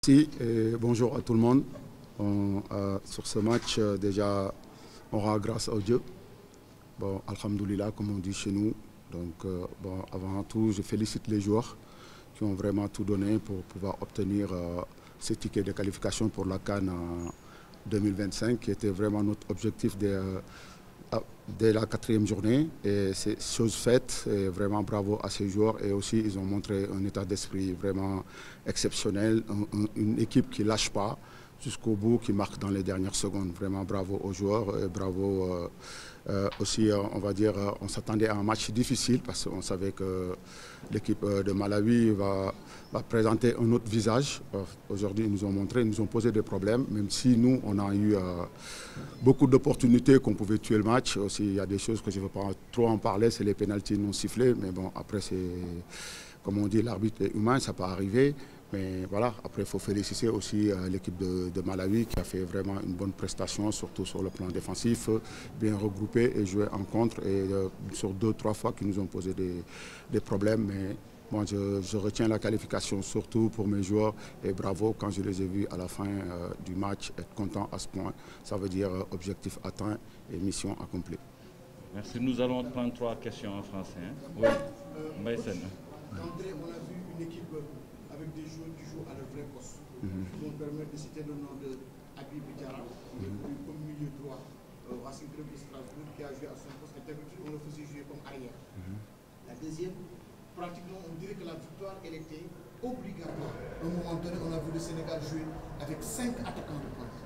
Si, bonjour à tout le monde. Sur ce match, déjà, on rend grâce au Dieu. Bon, alhamdoulilah, comme on dit chez nous. Donc, bon, avant tout, je félicite les joueurs qui ont vraiment tout donné pour pouvoir obtenir ce ticket de qualification pour la CAN 2025, qui était vraiment notre objectif dès la 4e journée. Et c'est chose faite. Et vraiment bravo à ces joueurs. Et aussi, ils ont montré un état d'esprit vraiment exceptionnel. Une équipe qui ne lâche pas jusqu'au bout, qui marque dans les dernières secondes. Vraiment bravo aux joueurs. Et bravo aussi, on va dire, on s'attendait à un match difficile parce qu'on savait que l'équipe de Malawi va présenter un autre visage. Aujourd'hui, ils nous ont montré, ils nous ont posé des problèmes, même si nous, on a eu beaucoup d'opportunités qu'on pouvait tuer le match. Aussi, il y a des choses que je ne veux pas trop en parler, c'est les pénaltys non sifflés. Mais bon, après, c'est, comme on dit, l'arbitre est humain, ça peut arriver. Mais voilà, après, il faut féliciter aussi l'équipe de Malawi qui a fait vraiment une bonne prestation, surtout sur le plan défensif, bien regroupé et joué en contre. Et sur 2-3 fois qu'ils nous ont posé des problèmes. Mais moi, je retiens la qualification surtout pour mes joueurs. Et bravo, quand je les ai vus à la fin du match, être content à ce point. Ça veut dire objectif atteint et mission accomplie. Merci. Nous allons prendre 3 questions en français. Oui, Maïsen. André, on a vu une équipe avec des joueurs qui jouent à leur vrai poste. Qui vont permettre de citer le nom de Habib Diarra, qui est comme milieu droit au Racing Club de Strasbourg, qui a joué à son poste. Et d'habitude, on le faisait jouer comme arrière. La deuxième, pratiquement, on dirait que la victoire, elle était obligatoire. À un moment donné, on a vu le Sénégal jouer avec 5 attaquants de pointe.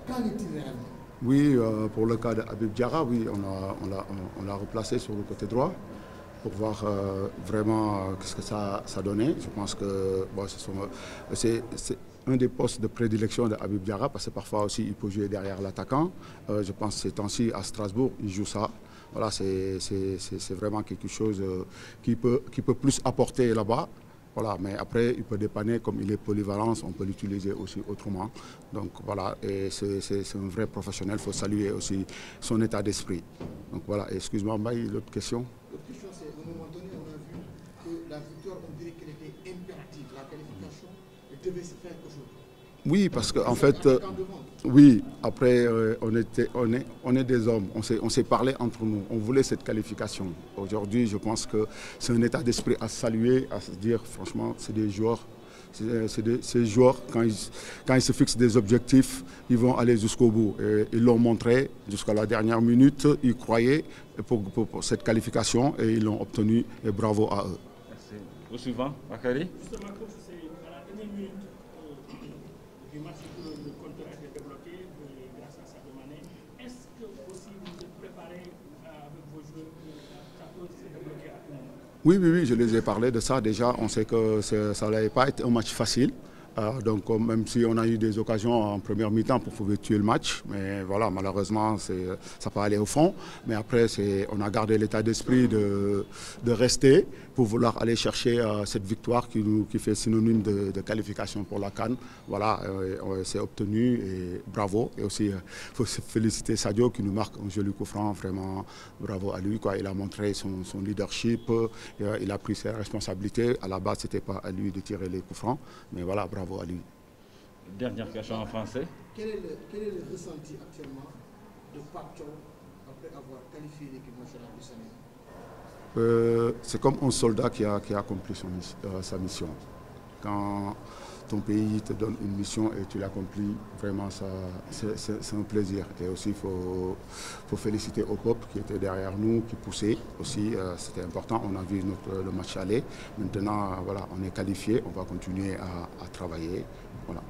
Qu'en est-il réellement? Oui, pour le cas d'Habib Diarra, oui, on l'a replacé sur le côté droit pour voir vraiment ce que ça donnait. Je pense que bon, c'est un des postes de prédilection de Habib Diarra parce que parfois aussi il peut jouer derrière l'attaquant. Je pense que ces temps-ci à Strasbourg, il joue ça. Voilà, c'est vraiment quelque chose qui peut plus apporter là-bas. Voilà, mais après, il peut dépanner, comme il est polyvalent, on peut l'utiliser aussi autrement. Donc voilà, et c'est un vrai professionnel, il faut saluer aussi son état d'esprit. Donc voilà, excuse-moi, Mbaye, l'autre question? L'autre question, c'est à un moment donné, on a vu que la victoire, on dirait qu'elle était impérative. La qualification, elle devait se faire aujourd'hui. Oui, parce qu'en fait, oui, après, on est des hommes, on s'est parlé entre nous, on voulait cette qualification. Aujourd'hui, je pense que c'est un état d'esprit à saluer, à se dire, franchement, c'est des joueurs. Ces joueurs, quand ils se fixent des objectifs, ils vont aller jusqu'au bout. Et ils l'ont montré jusqu'à la dernière minute, ils croyaient pour cette qualification et ils l'ont obtenu et bravo à eux. Merci. Au suivant, Bakary. Justement, comme c'est à la dernière minute du match que le compteur a été débloqué grâce à Sadio Mané. Est-ce que aussi vous êtes préparé avec vos joueurs que ça peut se débloquer à tout moment? Oui, je les ai parlé de ça déjà. On sait que ça n'allait pas être un match facile. Donc même si on a eu des occasions en première mi-temps pour pouvoir tuer le match, mais voilà, malheureusement, ça n'a pas allé au fond. Mais après, on a gardé l'état d'esprit de rester pour vouloir aller chercher cette victoire qui fait synonyme de qualification pour la CAN. Voilà, c'est obtenu et bravo. Et aussi, il faut féliciter Sadio qui nous marque un joli coup franc. Vraiment, bravo à lui, quoi. Il a montré son leadership, il a pris ses responsabilités. À la base, ce n'était pas à lui de tirer les coups francs, mais voilà, bravo à lui. Dernière question en français. Quel est le ressenti actuellement de Pape Thiaw après avoir qualifié l'équipe nationale du Sénégal? C'est comme un soldat qui a accompli sa mission. Quand ton pays te donne une mission et tu l'accomplis, vraiment, c'est un plaisir. Et aussi, il faut féliciter au peuple qui était derrière nous, qui poussait aussi. C'était important, on a vu le match aller. Maintenant, voilà, on est qualifié, on va continuer à travailler. Voilà.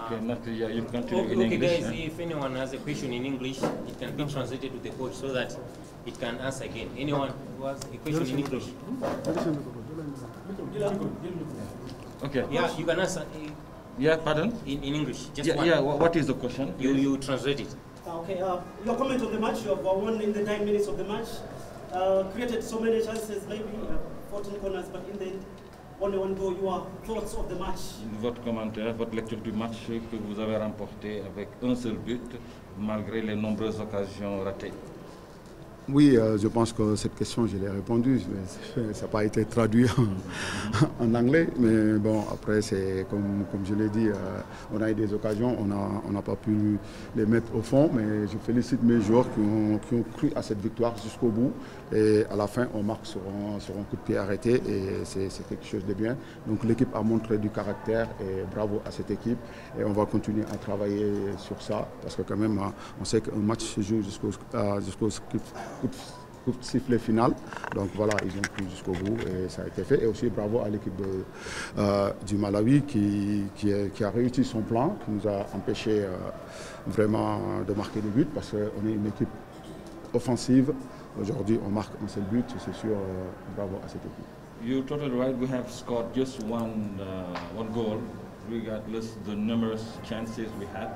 Okay, Natalia, you continue in Okay, English. guys, if anyone has a question in English, it can be translated to the coach so that it can answer again. Anyone who has a question in English? Okay. Yeah, you can answer Yeah, pardon? in English. Just one. Yeah, what is the question? You translate it. Okay, your comment on the match, you have won in the 9 minutes of the match, created so many chances, maybe 14 corners, but in the end, only one goal. Your thoughts of the match? Votre commentaire, votre lecture du match que vous avez remporté avec un seul but, malgré les nombreuses occasions ratées. Oui, je pense que cette question, je l'ai répondu, mais ça n'a pas été traduit en anglais. Mais bon, après, c'est comme je l'ai dit, on a eu des occasions, on n'a pas pu les mettre au fond, mais je félicite mes joueurs qui ont cru à cette victoire jusqu'au bout. Et à la fin, on marque sur un coup de pied arrêté et c'est quelque chose de bien. Donc l'équipe a montré du caractère et bravo à cette équipe. Et on va continuer à travailler sur ça parce que quand même, on sait qu'un match se joue jusqu'au coup de sifflet final. Donc voilà, ils ont pris jusqu'au bout et ça a été fait. Et aussi bravo à l'équipe du Malawi qui a réussi son plan, qui nous a empêché vraiment de marquer des buts parce qu'on est une équipe offensive. Aujourd'hui, on marque un seul but, c'est sûr, bravo à cette équipe. You're totally right. We have scored just one goal, regardless the numerous chances we had.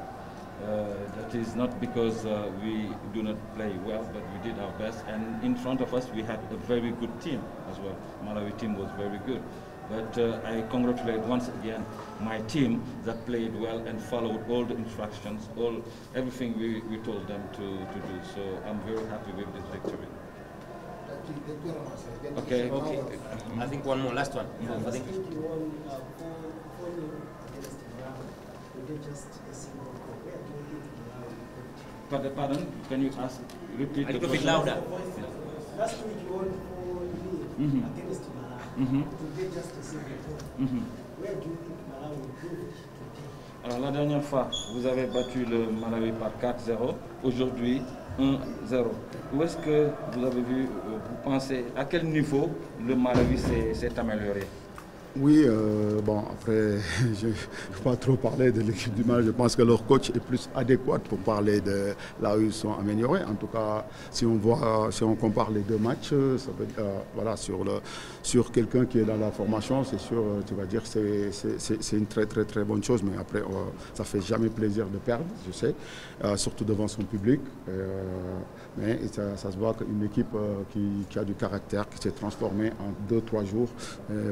That is not because we do not play well, but we did our best. And in front of us, we had a very good team as well. Malawi team was very good. But I congratulate once again my team that played well and followed all the instructions, everything we told them to do. So I'm very happy with this victory. Okay. I think one more, last one. I think you won 4-0 against Malawi. You did just a single goal. Where do you think Malawi? Pardon? Can you repeat A the little bit question? louder. Last week you won 4-0 against Malawi. You did just a single goal. Where do you think Malawi improved today? Alors la dernière fois, vous avez battu le Malawi par 4-0. Aujourd'hui, 1-0. Où est-ce que vous avez vu, vous pensez, à quel niveau le Malawi s'est amélioré? Oui, bon, après, je ne vais pas trop parler de l'équipe du Mali. Je pense que leur coach est plus adéquat pour parler de là où ils sont améliorés. En tout cas, si on compare les deux matchs, ça veut dire, voilà, sur quelqu'un qui est dans la formation, c'est sûr, tu vas dire que c'est une très, très, très bonne chose. Mais après, ça ne fait jamais plaisir de perdre, je sais, surtout devant son public. Mais ça se voit qu'une équipe qui a du caractère, qui s'est transformée en 2-3 jours.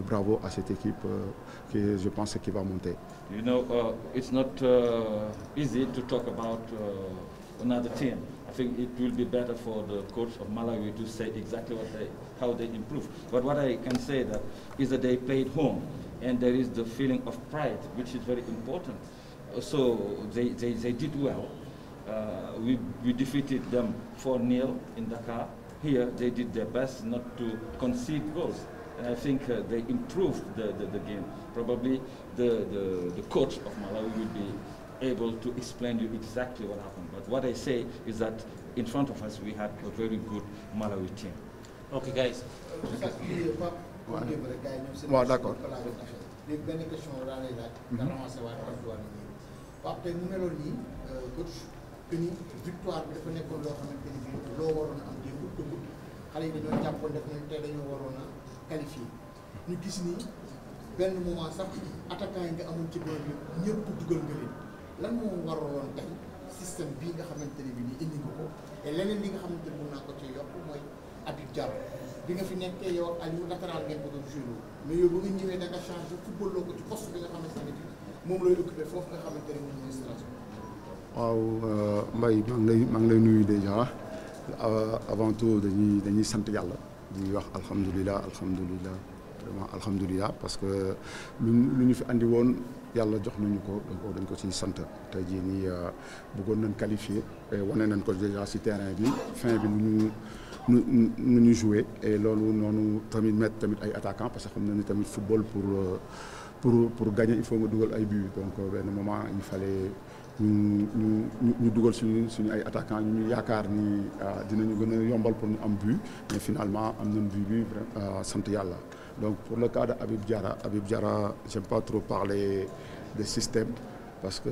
Bravo à cette équipe qui, je pense, qui va monter. You know, it's not easy to talk about another team. I think it will be better for the coach of Malawi to say exactly how they improve. But what I can say is that they played home, and there is the feeling of pride, which is very important. So they did well. We defeated them 4-0 in Dakar. Here they did their best not to concede goals. And I think they improved the game. Probably the coach of Malawi will be able to explain you exactly what happened. But what I say is that in front of us we had a very good Malawi team. Okay, guys. Ouais, d'accord. benn question laa lay laaj. nga ramassé waat tontuwaat nii. Pape tey mu meloon nii coach que ni victoire bi dafa nekkoon loo xamante ni bii loo waroon a am démb dëgg xale yi dañoo jàppoon def nañ tey dañoo waroon a qualifié ñu gis ni benn moment sax attaquant yi nga amoon ci boor bi ñëpp dugal nga leen lan moo waraloon tey système bii nga xamante ne bii nii indi nga ko et leneen li nga xamante ne mën naa ko ci yokk mooy Habib Diallo bi nga fi nekkee yow ak Aliou latéral ngeen ko doon joué mais yow ba nga ñëwee da nga changé football loo ko ci poste bi nga xamante ne bii moom lay occupé foofu nga xamante ne moom mooy Strasbourg. waaw Mbaye maa ngi lay nuyu déjà avant tout dañuy sant yàlla di wax alhamdulilah vraiment alhamdulilah parce que lu ñu fi andi woon yàlla jox nañu ko dañ ko ciy sant tey jii nii bëggoon nañ qualifier wane nañ ko déjà ci terrain bi fin bi nu ñu joué et loolu noonu tamit mettre tamit ay attaquants parce que xam na ni tamit football pour gagner il faut nga dugal ay buts donc benn moment il fallait ñu dugal suñu ay attaquants ñu yaakaar ni dinañu gën a yombal pour ñu am but mais finalement am nañ but bi vraiment sant yàlla. Donc pour le cas de Habib Diarra, j'aime pas trop parler de système parce que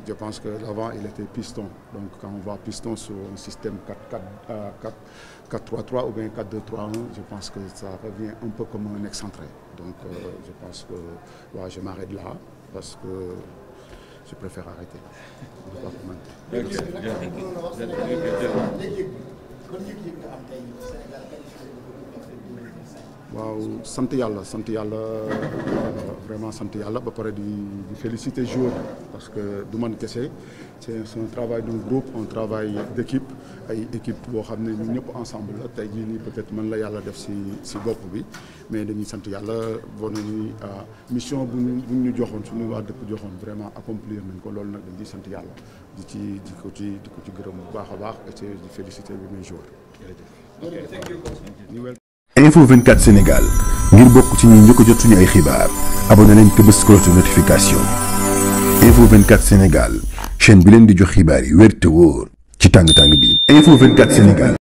je pense que l'avant il était piston. Donc quand on voit piston sur un système 4-3-3 ou bien 4-2-3-1, je pense que ça revient un peu comme un excentré. Donc je pense que ouais, je m'arrête là parce que je préfère arrêter. waaw sant yàlla vraiment sant yàlla ba pare di féliciter joueurs parce que du man kese c'est un travail d'un groupe, un travail d'équipe ay équipe boo xam ne ñun ñëpp ensemble la tey jii nii peut-être man la yàlla def si bopp bi mais dañuy sant yàlla boo nañu mission bu ñu joxoon suñu waa dëkk joxoon vraiment accomplir nañ ko loolu nag dañ di sant yàlla di ko ci gërëm bu baax a baax et di féliciter bi mes joueurs. Info 24 Sénégal ngir bokk ci ñi njëkk a jot suñu ay xibaar abonné leen te bës cloche de notification. Info 24 Sénégal chaîne bi leen di jox xibaar yi wér te wóor ci tàng-tàng bi. Info 24 Sénégal.